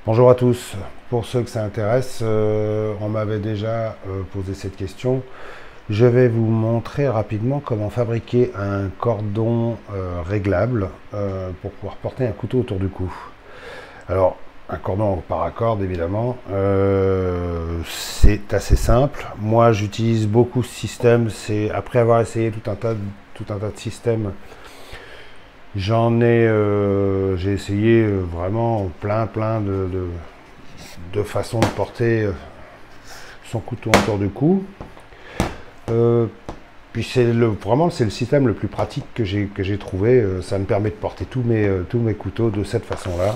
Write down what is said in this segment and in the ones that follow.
Bonjour à tous. Pour ceux que ça intéresse, on m'avait déjà posé cette question. Je vais vous montrer rapidement comment fabriquer un cordon réglable pour pouvoir porter un couteau autour du cou. Alors, un cordon en paracorde, évidemment, c'est assez simple. Moi, j'utilise beaucoup ce système. C'est après avoir essayé tout un tas de systèmes. J'ai essayé vraiment plein de façons de porter son couteau autour du cou. Puis vraiment c'est le système le plus pratique que j'ai trouvé. Ça me permet de porter tous mes couteaux de cette façon-là.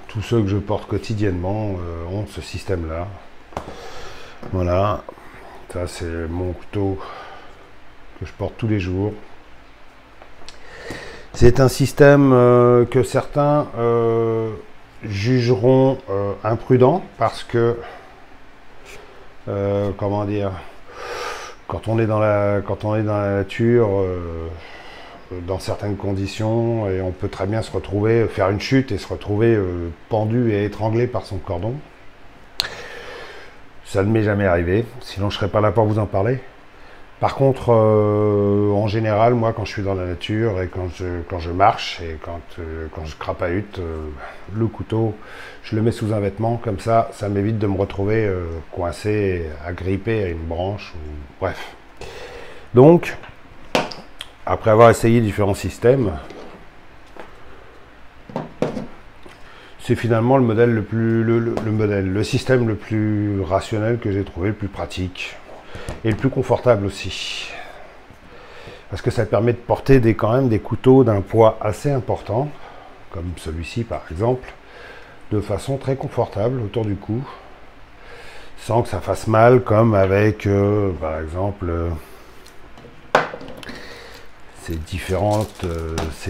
Tous ceux que je porte quotidiennement ont ce système-là. Voilà, ça c'est mon couteau que je porte tous les jours. C'est un système que certains jugeront imprudent parce que, comment dire, quand on est dans la nature, dans certaines conditions, et on peut très bien se retrouver, faire une chute et se retrouver pendu et étranglé par son cordon. Ça ne m'est jamais arrivé, sinon je ne serais pas là pour vous en parler. Par contre, en général, moi, quand je suis dans la nature et quand je marche et quand je crapahute, le couteau, je le mets sous un vêtement, comme ça m'évite de me retrouver coincé, agrippé à une branche, bref. Donc, après avoir essayé différents systèmes, c'est finalement le système le plus rationnel que j'ai trouvé, le plus pratique. Et le plus confortable aussi, parce que ça permet de porter quand même des couteaux d'un poids assez important, comme celui-ci par exemple, de façon très confortable autour du cou, sans que ça fasse mal, comme avec par exemple ces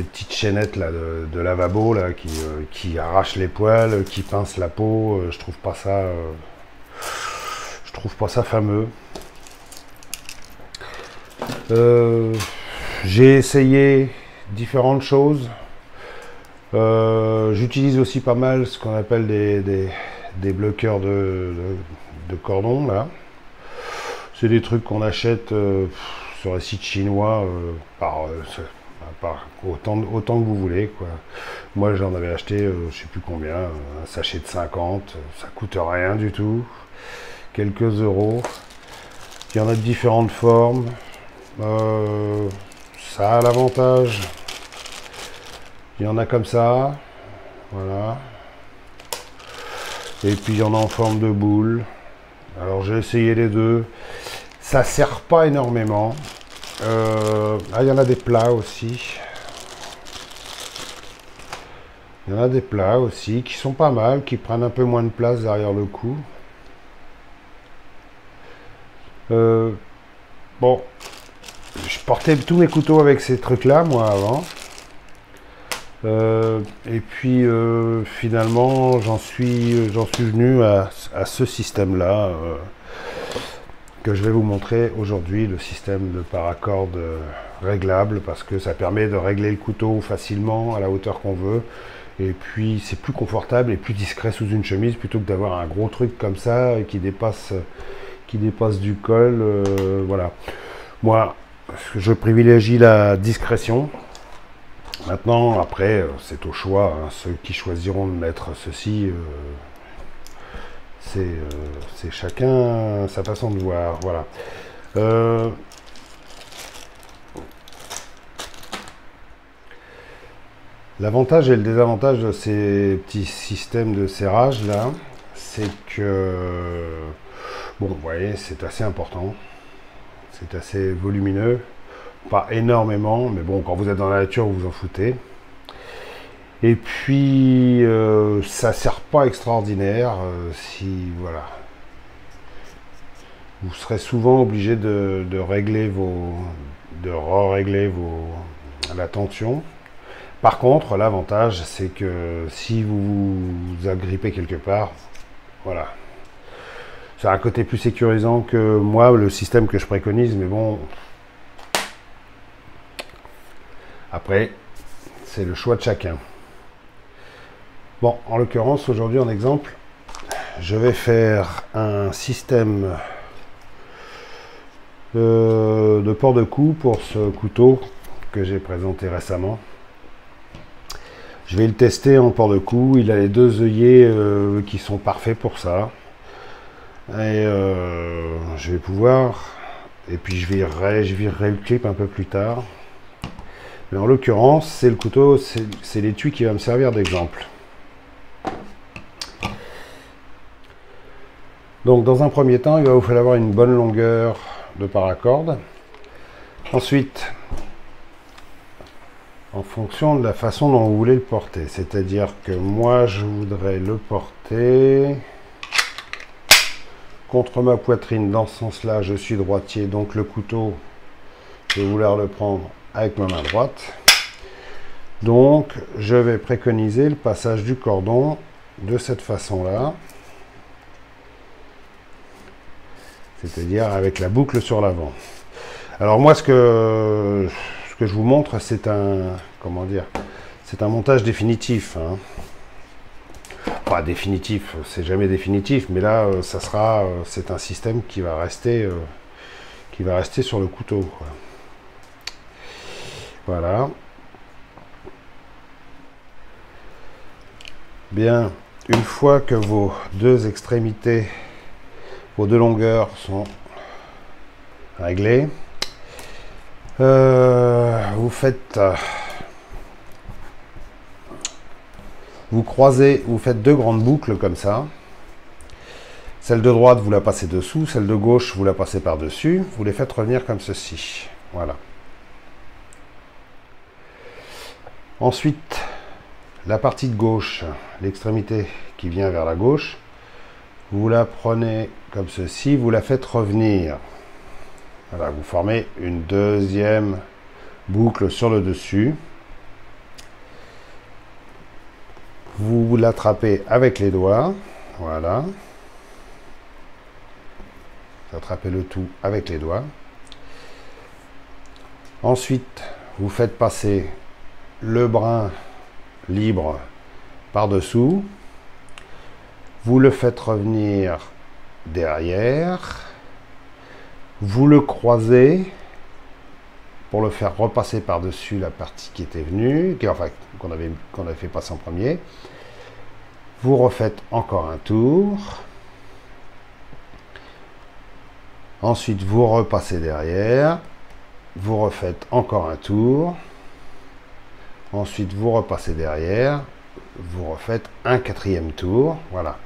petites chaînettes là de lavabo là qui arrachent les poils, qui pincent la peau. Je trouve pas ça fameux. J'ai essayé différentes choses. J'utilise aussi pas mal ce qu'on appelle des bloqueurs de cordon là. C'est des trucs qu'on achète sur les sites chinois par autant que vous voulez, quoi. Moi j'en avais acheté je sais plus combien, un sachet de 50, ça coûte rien du tout, quelques euros. Il y en a de différentes formes. Ça a l'avantage, il y en a comme ça, voilà, et puis il y en a en forme de boule. Alors j'ai essayé les deux, ça sert pas énormément. Il y en a des plats aussi, qui sont pas mal, qui prennent un peu moins de place derrière le cou. Bon, je portais tous mes couteaux avec ces trucs-là, moi, avant. Et puis, finalement, j'en suis venu à ce système-là que je vais vous montrer aujourd'hui, le système de paracorde réglable, parce que ça permet de régler le couteau facilement à la hauteur qu'on veut. Et puis, c'est plus confortable et plus discret sous une chemise, plutôt que d'avoir un gros truc comme ça qui dépasse du col. Voilà. Moi, je privilégie la discrétion. Maintenant, après, c'est au choix. Hein. Ceux qui choisiront de mettre ceci, c'est chacun sa façon de voir. Voilà. L'avantage et le désavantage de ces petits systèmes de serrage là, c'est que, bon, vous voyez, c'est assez important. C'est assez volumineux, pas énormément, mais bon, quand vous êtes dans la nature, vous vous en foutez. Et puis, ça sert pas extraordinaire si, voilà. Vous serez souvent obligé de régler la tension. Par contre, l'avantage, c'est que si vous vous agrippez quelque part, voilà. Ça a un côté plus sécurisant que moi, le système que je préconise, mais bon, après, c'est le choix de chacun. Bon, en l'occurrence, aujourd'hui, en exemple, je vais faire un système de port de cou pour ce couteau que j'ai présenté récemment. Je vais le tester en port de cou. Il a les deux œillets qui sont parfaits pour ça. Et je vais pouvoir... Et puis je virerai le clip un peu plus tard. Mais en l'occurrence, c'est le couteau, c'est l'étui qui va me servir d'exemple. Donc dans un premier temps, il va vous falloir avoir une bonne longueur de paracorde. Ensuite, en fonction de la façon dont vous voulez le porter, c'est-à-dire que moi je voudrais le porter contre ma poitrine. Dans ce sens-là, je suis droitier, donc le couteau, je vais vouloir le prendre avec ma main droite. Donc, je vais préconiser le passage du cordon de cette façon-là, c'est-à-dire avec la boucle sur l'avant. Alors moi, ce que je vous montre, c'est un, comment dire, c'est un montage définitif, hein. Pas définitif, c'est jamais définitif, mais là, ça sera, c'est un système qui va rester sur le couteau, quoi. Voilà. Bien, une fois que vos deux extrémités, vos deux longueurs sont réglées, vous croisez, vous faites deux grandes boucles comme ça. Celle de droite, vous la passez dessous, celle de gauche, vous la passez par-dessus. Vous les faites revenir comme ceci. Voilà. Ensuite, la partie de gauche, l'extrémité qui vient vers la gauche, vous la prenez comme ceci, vous la faites revenir. Voilà, vous formez une deuxième boucle sur le dessus. Vous l'attrapez avec les doigts, voilà. Vous attrapez le tout avec les doigts. Ensuite, vous faites passer le brin libre par-dessous. Vous le faites revenir derrière. Vous le croisez pour le faire repasser par-dessus la partie qui était venue, qu'on avait fait passer en premier. Vous refaites encore un tour. Ensuite, vous repassez derrière. Vous refaites encore un tour. Ensuite, vous repassez derrière. Vous refaites un quatrième tour. Voilà.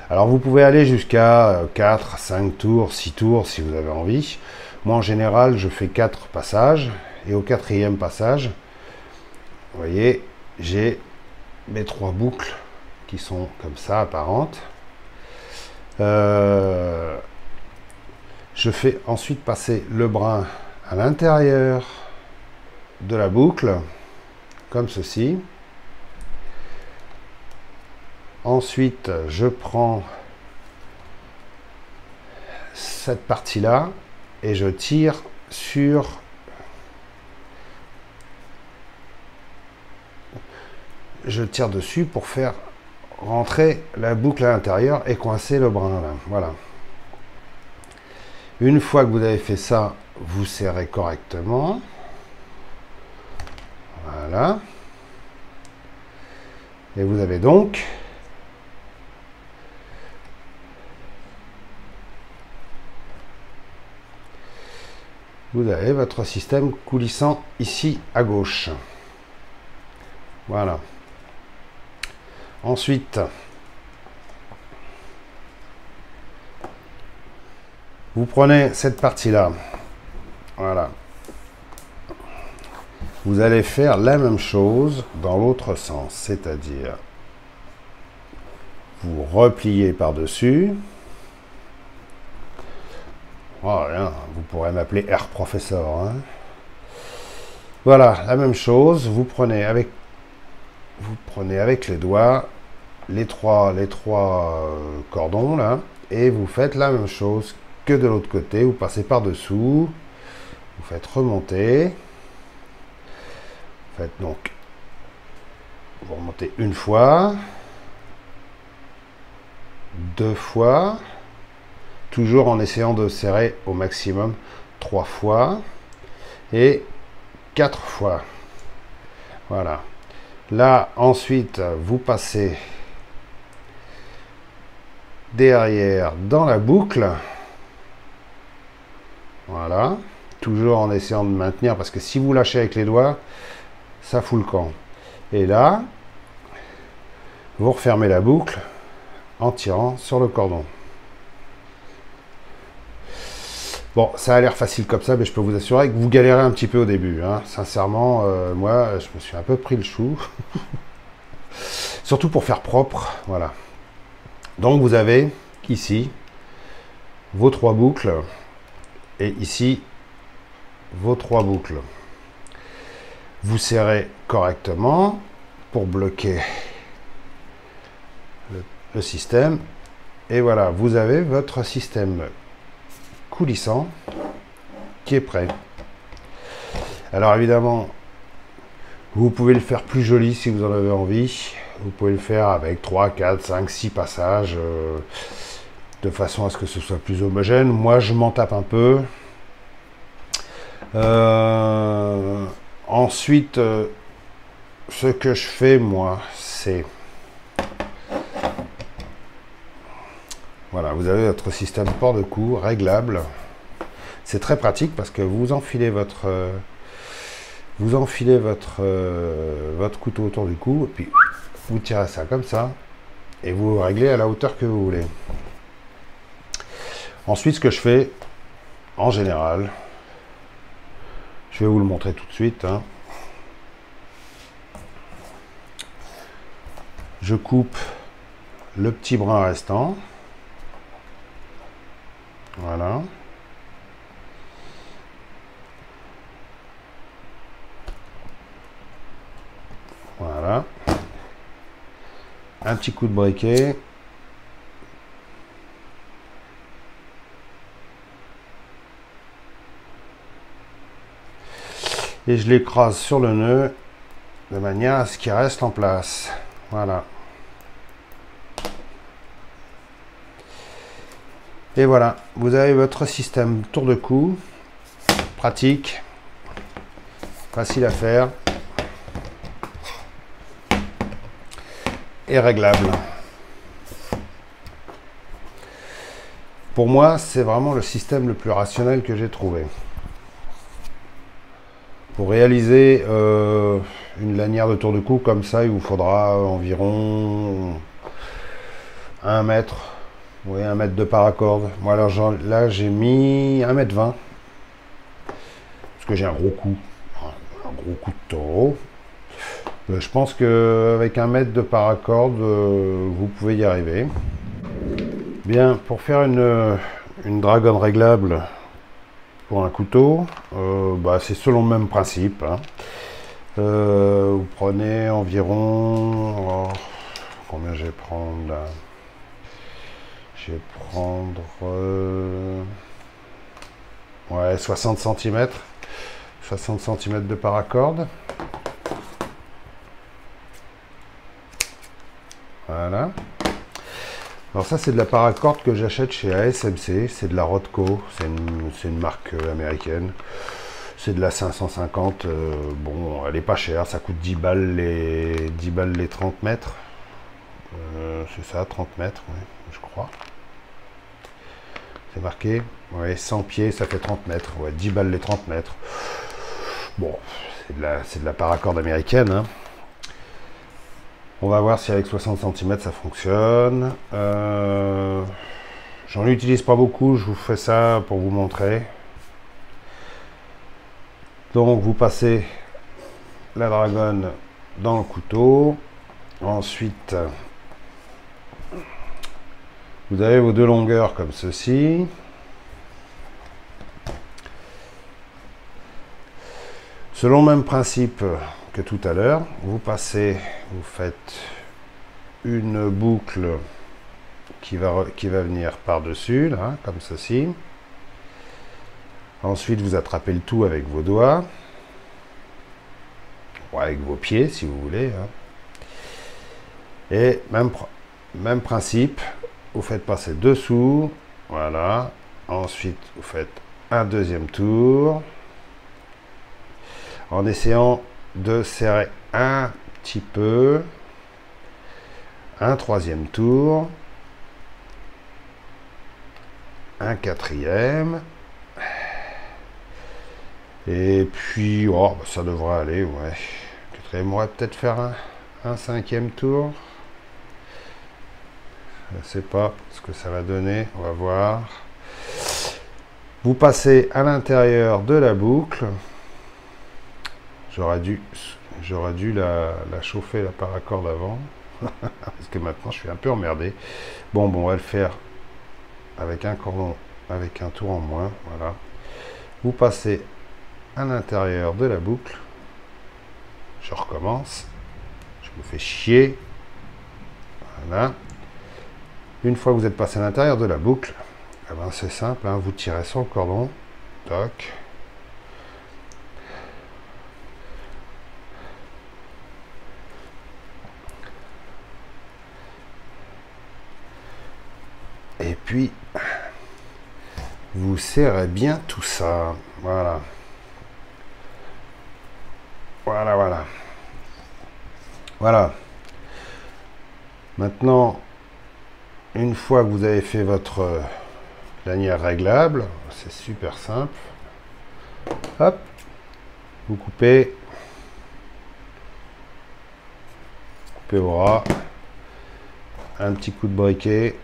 Alors, vous pouvez aller jusqu'à 4, 5 tours, 6 tours si vous avez envie. Moi, en général, je fais 4 passages. Et au quatrième passage, vous voyez, j'ai mes 3 boucles qui sont comme ça, apparentes. Je fais ensuite passer le brin à l'intérieur de la boucle, comme ceci. Ensuite, je prends cette partie-là et je tire sur... Je tire dessus pour faire rentrer la boucle à l'intérieur et coincer le brin là. Voilà. Une fois que vous avez fait ça, vous serrez correctement. Voilà. Et vous avez donc votre système coulissant ici à gauche. Voilà. Ensuite, vous prenez cette partie-là. Voilà. Vous allez faire la même chose dans l'autre sens, c'est-à-dire vous repliez par-dessus. Oh, rien, vous pourrez m'appeler Air Professeur, hein. Voilà, la même chose, vous prenez avec les doigts les trois cordons là, et vous faites la même chose que de l'autre côté. Vous passez par-dessous, vous faites remonter, vous remontez une fois, 2 fois, toujours en essayant de serrer au maximum 3 fois et 4 fois. Voilà. Là, ensuite, vous passez derrière dans la boucle. Voilà. Toujours en essayant de maintenir, parce que si vous lâchez avec les doigts, ça fout le camp. Et là, vous refermez la boucle en tirant sur le cordon. Bon, ça a l'air facile comme ça, mais je peux vous assurer que vous galérez un petit peu au début. Hein. Sincèrement, moi, je me suis un peu pris le chou. Surtout pour faire propre. Voilà. Donc, vous avez ici vos 3 boucles. Et ici, vos 3 boucles. Vous serrez correctement pour bloquer le système. Et voilà, vous avez votre système coulissant qui est prêt. Alors évidemment, vous pouvez le faire plus joli si vous en avez envie. Vous pouvez le faire avec 3, 4, 5, 6 passages de façon à ce que ce soit plus homogène. Moi, je m'en tape un peu. Ensuite, ce que je fais, moi, c'est... Voilà, vous avez votre système port de cou réglable. C'est très pratique parce que vous enfilez votre couteau autour du cou, et puis vous tirez ça comme ça, et vous réglez à la hauteur que vous voulez. Ensuite, ce que je fais, en général, je vais vous le montrer tout de suite. Hein. Je coupe le petit brin restant. Voilà. Voilà. Un petit coup de briquet. Et je l'écrase sur le nœud de manière à ce qu'il reste en place. Voilà. Et voilà, vous avez votre système tour de cou, pratique, facile à faire et réglable. Pour moi, c'est vraiment le système le plus rationnel que j'ai trouvé. Pour réaliser une lanière de tour de cou comme ça, il vous faudra environ 1 mètre. Oui, 1 mètre de paracorde. Moi, alors, là, j'ai mis 1,20 m. Parce que j'ai un gros coup. Un gros coup de taureau. Je pense qu'avec 1 mètre de paracorde, vous pouvez y arriver. Bien, pour faire une dragonne réglable pour un couteau, c'est selon le même principe. Hein. Vous prenez environ... combien je vais prendre là? Je vais prendre ouais, 60 cm. 60 cm de paracorde. Voilà. Alors ça, c'est de la paracorde que j'achète chez ASMC. C'est de la Rodco. C'est une marque américaine. C'est de la 550. Bon, elle est pas chère. Ça coûte 10 balles les 30 mètres. C'est ça, 30 mètres, ouais, je crois. C'est marqué, ouais, 100 pieds, ça fait 30 mètres, ouais, 10 balles les 30 mètres. Bon, c'est de la paracorde américaine. Hein. On va voir si avec 60 cm ça fonctionne. J'en utilise pas beaucoup, je vous fais ça pour vous montrer. Donc vous passez la dragonne dans le couteau. Ensuite, vous avez vos 2 longueurs comme ceci. Selon le même principe que tout à l'heure, vous faites une boucle qui va venir par-dessus, là, comme ceci. Ensuite, vous attrapez le tout avec vos doigts, ou avec vos pieds, si vous voulez. Hein. Et même principe, vous faites passer dessous, voilà. Ensuite, vous faites un deuxième tour, en essayant de serrer un petit peu, un troisième tour, un quatrième, et puis oh, bah, ça devrait aller, ouais. Quatrième, on va peut-être faire un cinquième tour. Je ne sais pas ce que ça va donner, on va voir. Vous passez à l'intérieur de la boucle. J'aurais dû la chauffer, la paracorde avant. Parce que maintenant je suis un peu emmerdé. Bon, on va le faire avec un cordon, avec un tour en moins. Voilà. Vous passez à l'intérieur de la boucle. Je recommence. Je me fais chier. Voilà. Une fois que vous êtes passé à l'intérieur de la boucle, eh ben c'est simple, hein, vous tirez sur le cordon. Toc. Et puis, vous serrez bien tout ça. Voilà. Voilà, voilà. Voilà. Maintenant, une fois que vous avez fait votre lanière réglable, c'est super simple. Hop. Vous coupez. Coupez au ras. Un petit coup de briquet.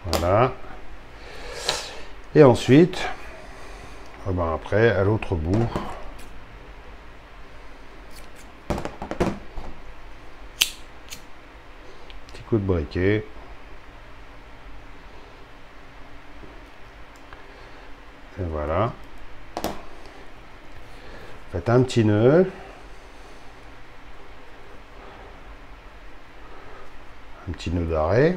Voilà. Et ensuite, après, à l'autre bout, petit coup de briquet. Et voilà. Faites un petit nœud. Un petit nœud d'arrêt.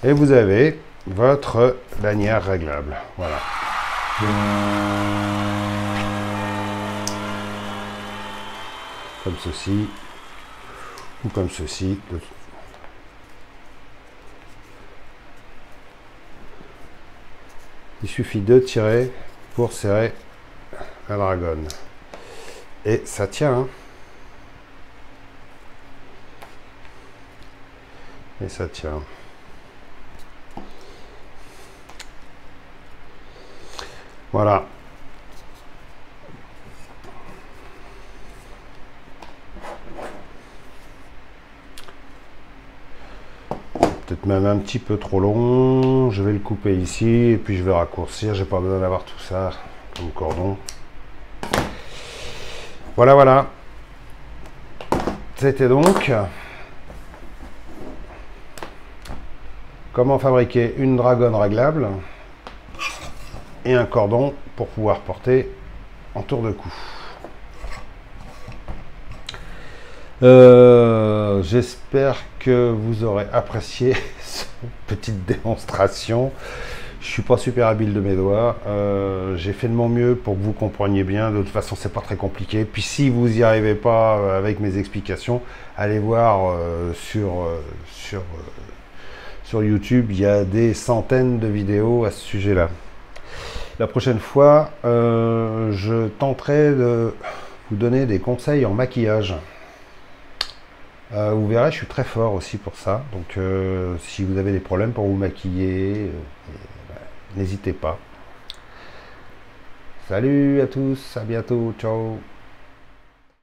Et vous avez votre lanière réglable. Voilà. Comme ceci. Ou comme ceci. Il suffit de tirer pour serrer la dragonne. Et ça tient. Hein. Et ça tient. Voilà. Peut-être même un petit peu trop long. Je vais le couper ici et puis je vais raccourcir. J'ai pas besoin d'avoir tout ça comme cordon. Voilà, voilà. C'était donc comment fabriquer une dragonne réglable et un cordon pour pouvoir porter en tour de cou. J'espère que vous aurez apprécié cette petite démonstration. Je suis pas super habile de mes doigts. J'ai fait de mon mieux pour que vous compreniez bien. De toute façon, c'est pas très compliqué. Puis si vous n'y arrivez pas avec mes explications, allez voir sur YouTube. Il y a des centaines de vidéos à ce sujet-là. La prochaine fois, je tenterai de vous donner des conseils en maquillage. Vous verrez, je suis très fort aussi pour ça. Donc, si vous avez des problèmes pour vous maquiller, n'hésitez pas. Salut à tous, à bientôt, ciao.